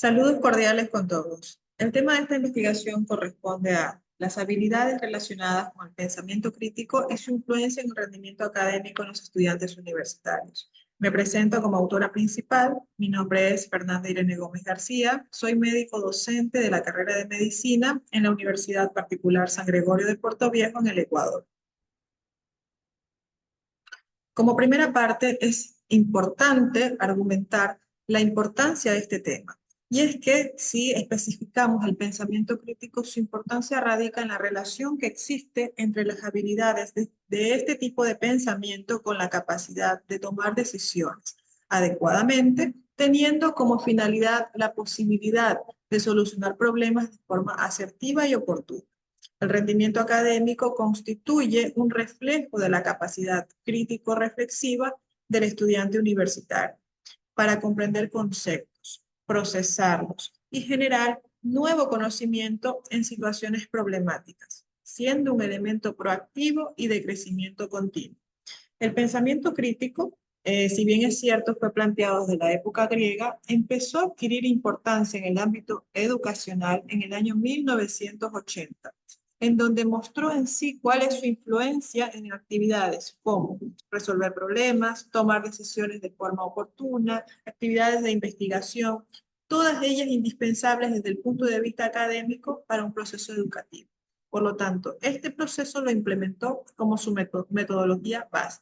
Saludos cordiales con todos. El tema de esta investigación corresponde a las habilidades relacionadas con el pensamiento crítico y su influencia en el rendimiento académico en los estudiantes universitarios. Me presento como autora principal. Mi nombre es Fernanda Irene Gómez García. Soy médico docente de la carrera de Medicina en la Universidad Particular San Gregorio de Puerto Viejo, en el Ecuador. Como primera parte, es importante argumentar la importancia de este tema. Y es que si especificamos el pensamiento crítico, su importancia radica en la relación que existe entre las habilidades de este tipo de pensamiento con la capacidad de tomar decisiones adecuadamente, teniendo como finalidad la posibilidad de solucionar problemas de forma asertiva y oportuna. El rendimiento académico constituye un reflejo de la capacidad crítico-reflexiva del estudiante universitario para comprender conceptos, procesarlos y generar nuevo conocimiento en situaciones problemáticas, siendo un elemento proactivo y de crecimiento continuo. El pensamiento crítico, si bien es cierto, fue planteado desde la época griega, empezó a adquirir importancia en el ámbito educacional en el año 1980, en donde mostró en sí cuál es su influencia en actividades como resolver problemas, tomar decisiones de forma oportuna, actividades de investigación, todas ellas indispensables desde el punto de vista académico para un proceso educativo. Por lo tanto, este proceso lo implementó como su metodología base.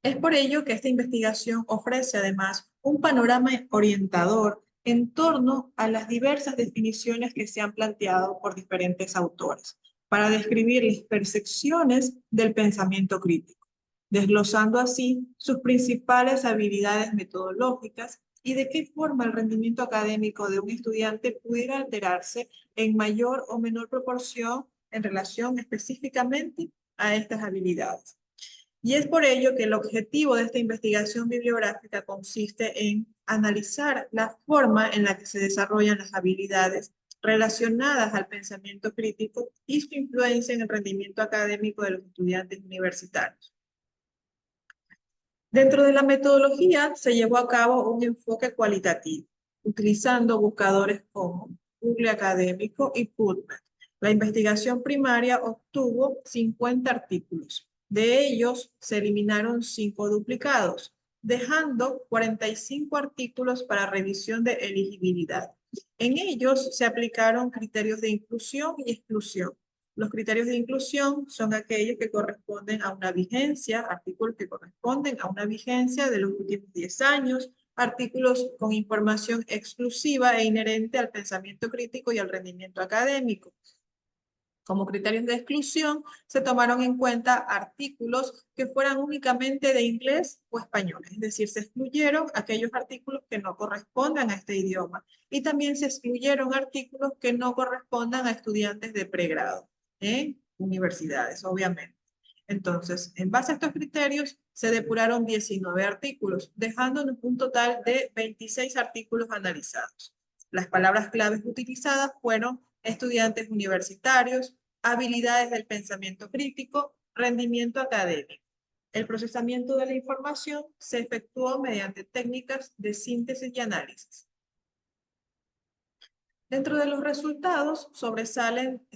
Es por ello que esta investigación ofrece además un panorama orientador en torno a las diversas definiciones que se han planteado por diferentes autores para describir las percepciones del pensamiento crítico, desglosando así sus principales habilidades metodológicas y de qué forma el rendimiento académico de un estudiante pudiera alterarse en mayor o menor proporción en relación específicamente a estas habilidades. Y es por ello que el objetivo de esta investigación bibliográfica consiste en analizar la forma en la que se desarrollan las habilidades relacionadas al pensamiento crítico y su influencia en el rendimiento académico de los estudiantes universitarios. Dentro de la metodología se llevó a cabo un enfoque cualitativo, utilizando buscadores como Google Académico y PubMed. La investigación primaria obtuvo 50 artículos. De ellos se eliminaron 5 duplicados, dejando 45 artículos para revisión de elegibilidad. En ellos se aplicaron criterios de inclusión y exclusión. Los criterios de inclusión son aquellos que corresponden a una vigencia, artículos que corresponden a una vigencia de los últimos 10 años, artículos con información exclusiva e inherente al pensamiento crítico y al rendimiento académico. Como criterios de exclusión, se tomaron en cuenta artículos que fueran únicamente de inglés o español, es decir, se excluyeron aquellos artículos que no correspondan a este idioma y también se excluyeron artículos que no correspondan a estudiantes de pregrado en universidades, obviamente. Entonces, en base a estos criterios, se depuraron 19 artículos, dejando un total de 26 artículos analizados. Las palabras claves utilizadas fueron estudiantes universitarios, habilidades del pensamiento crítico, rendimiento académico. El procesamiento de la información se efectuó mediante técnicas de síntesis y análisis. Dentro de los resultados sobresalen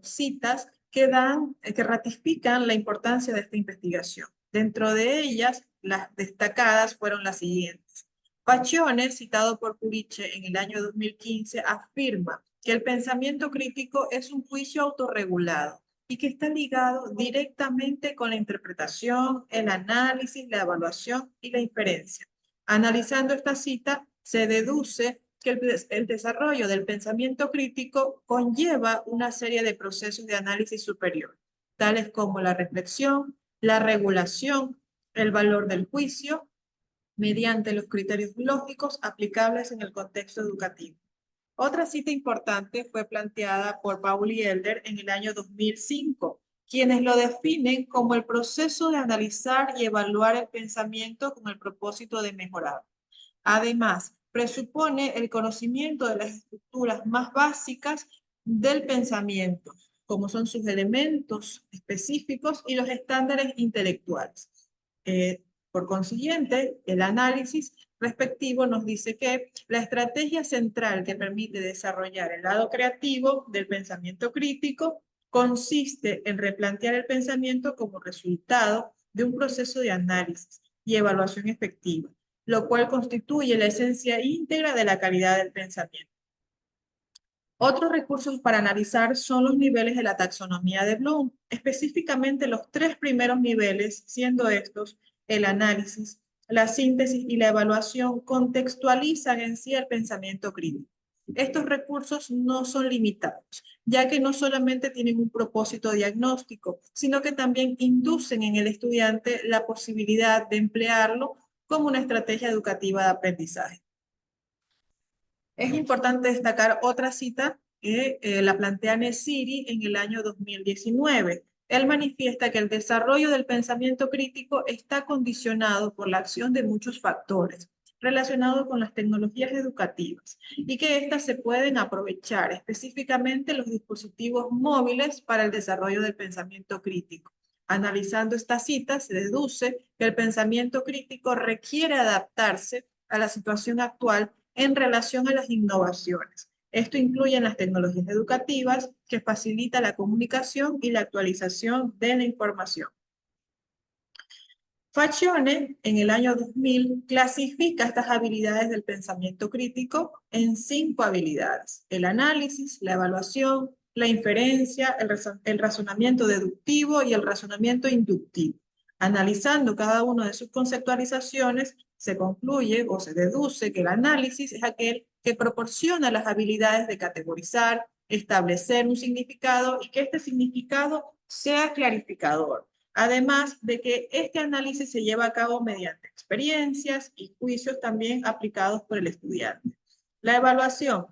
citas que ratifican la importancia de esta investigación. Dentro de ellas, las destacadas fueron las siguientes. Paccione, citado por Purice en el año 2015, afirma que el pensamiento crítico es un juicio autorregulado y que está ligado directamente con la interpretación, el análisis, la evaluación y la inferencia. Analizando esta cita, se deduce que el desarrollo del pensamiento crítico conlleva una serie de procesos de análisis superior, tales como la reflexión, la regulación, el valor del juicio, mediante los criterios lógicos aplicables en el contexto educativo. Otra cita importante fue planteada por Paul y Elder en el año 2005, quienes lo definen como el proceso de analizar y evaluar el pensamiento con el propósito de mejorar. Además, presupone el conocimiento de las estructuras más básicas del pensamiento, como son sus elementos específicos y los estándares intelectuales. Por consiguiente, el análisis respectivo nos dice que la estrategia central que permite desarrollar el lado creativo del pensamiento crítico consiste en replantear el pensamiento como resultado de un proceso de análisis y evaluación efectiva, lo cual constituye la esencia íntegra de la calidad del pensamiento. Otros recursos para analizar son los niveles de la taxonomía de Bloom, específicamente los 3 primeros niveles, siendo estos el análisis, la síntesis y la evaluación, contextualizan en sí el pensamiento crítico. Estos recursos no son limitados, ya que no solamente tienen un propósito diagnóstico, sino que también inducen en el estudiante la posibilidad de emplearlo como una estrategia educativa de aprendizaje. Es importante destacar otra cita que la plantea Nessiri en el año 2019. Él manifiesta que el desarrollo del pensamiento crítico está condicionado por la acción de muchos factores relacionados con las tecnologías educativas y que éstas se pueden aprovechar, específicamente los dispositivos móviles, para el desarrollo del pensamiento crítico. Analizando esta cita, se deduce que el pensamiento crítico requiere adaptarse a la situación actual en relación a las innovaciones. Esto incluye las tecnologías educativas que facilita la comunicación y la actualización de la información. Faccione, en el año 2000, clasifica estas habilidades del pensamiento crítico en 5 habilidades: el análisis, la evaluación, la inferencia, el razonamiento deductivo y el razonamiento inductivo. Analizando cada una de sus conceptualizaciones, se concluye o se deduce que el análisis es aquel que proporciona las habilidades de categorizar, establecer un significado y que este significado sea clarificador. Además de que este análisis se lleva a cabo mediante experiencias y juicios también aplicados por el estudiante. La evaluación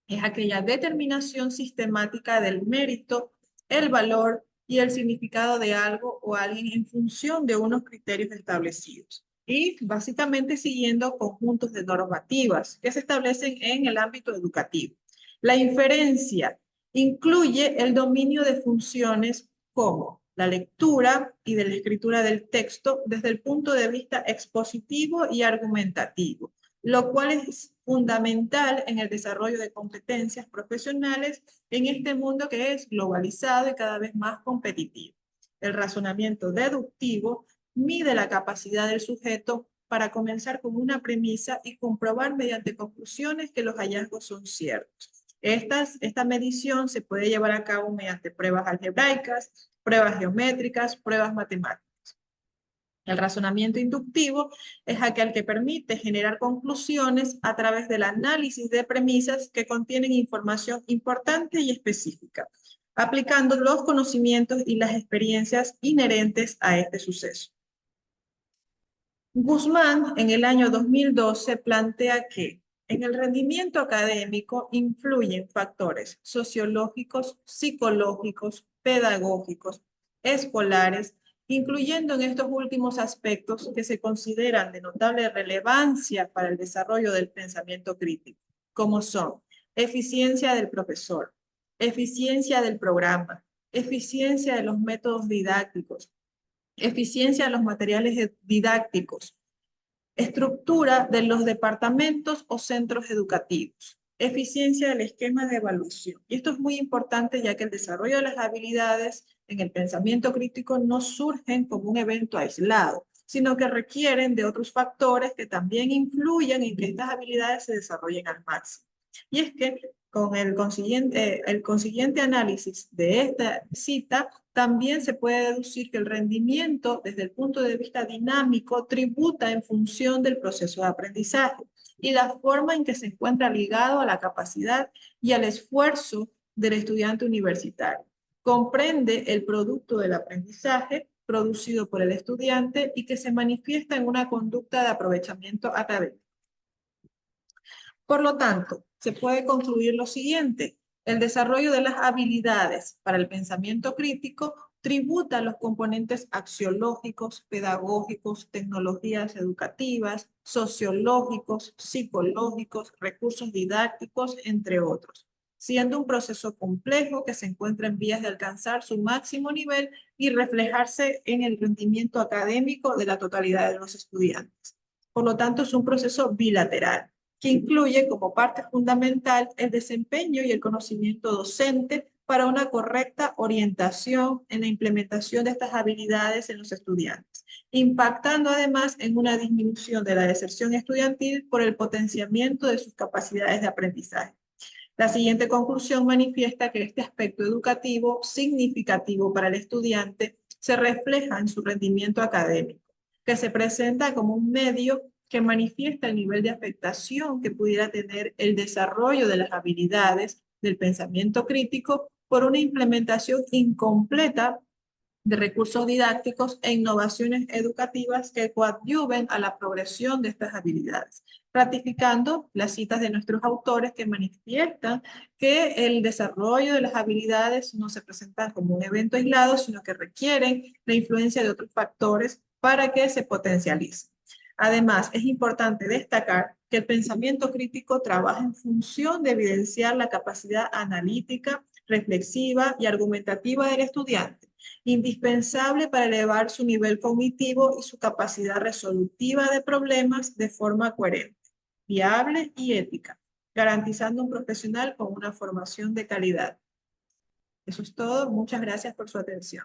es aquella determinación sistemática del mérito, el valor y el significado de algo o alguien en función de unos criterios establecidos y básicamente siguiendo conjuntos de normativas que se establecen en el ámbito educativo. La inferencia incluye el dominio de funciones como la lectura y de la escritura del texto desde el punto de vista expositivo y argumentativo, lo cual es fundamental en el desarrollo de competencias profesionales en este mundo que es globalizado y cada vez más competitivo. El razonamiento deductivo mide la capacidad del sujeto para comenzar con una premisa y comprobar mediante conclusiones que los hallazgos son ciertos. Esta medición se puede llevar a cabo mediante pruebas algebraicas, pruebas geométricas, pruebas matemáticas. El razonamiento inductivo es aquel que permite generar conclusiones a través del análisis de premisas que contienen información importante y específica, aplicando los conocimientos y las experiencias inherentes a este suceso. Guzmán, en el año 2012, plantea que en el rendimiento académico influyen factores sociológicos, psicológicos, pedagógicos, escolares, incluyendo en estos últimos aspectos que se consideran de notable relevancia para el desarrollo del pensamiento crítico, como son eficiencia del profesor, eficiencia del programa, eficiencia de los métodos didácticos, eficiencia de los materiales didácticos, estructura de los departamentos o centros educativos, eficiencia del esquema de evaluación. Y esto es muy importante ya que el desarrollo de las habilidades en el pensamiento crítico no surgen como un evento aislado, sino que requieren de otros factores que también influyen en que estas habilidades se desarrollen al máximo. Y es que con el consiguiente análisis de esta cita, también se puede deducir que el rendimiento desde el punto de vista dinámico tributa en función del proceso de aprendizaje y la forma en que se encuentra ligado a la capacidad y al esfuerzo del estudiante universitario. Comprende el producto del aprendizaje producido por el estudiante y que se manifiesta en una conducta de aprovechamiento académico. Por lo tanto, se puede concluir lo siguiente: el desarrollo de las habilidades para el pensamiento crítico tributa a los componentes axiológicos, pedagógicos, tecnologías educativas, sociológicos, psicológicos, recursos didácticos, entre otros, siendo un proceso complejo que se encuentra en vías de alcanzar su máximo nivel y reflejarse en el rendimiento académico de la totalidad de los estudiantes. Por lo tanto, es un proceso bilateral que incluye como parte fundamental el desempeño y el conocimiento docente para una correcta orientación en la implementación de estas habilidades en los estudiantes, impactando además en una disminución de la deserción estudiantil por el potenciamiento de sus capacidades de aprendizaje. La siguiente conclusión manifiesta que este aspecto educativo significativo para el estudiante se refleja en su rendimiento académico, que se presenta como un medio que manifiesta el nivel de afectación que pudiera tener el desarrollo de las habilidades del pensamiento crítico por una implementación incompleta de recursos didácticos e innovaciones educativas que coadyuven a la progresión de estas habilidades, ratificando las citas de nuestros autores que manifiestan que el desarrollo de las habilidades no se presenta como un evento aislado, sino que requieren la influencia de otros factores para que se potencialicen. Además, es importante destacar que el pensamiento crítico trabaja en función de evidenciar la capacidad analítica, reflexiva y argumentativa del estudiante, indispensable para elevar su nivel cognitivo y su capacidad resolutiva de problemas de forma coherente, viable y ética, garantizando un profesional con una formación de calidad. Eso es todo. Muchas gracias por su atención.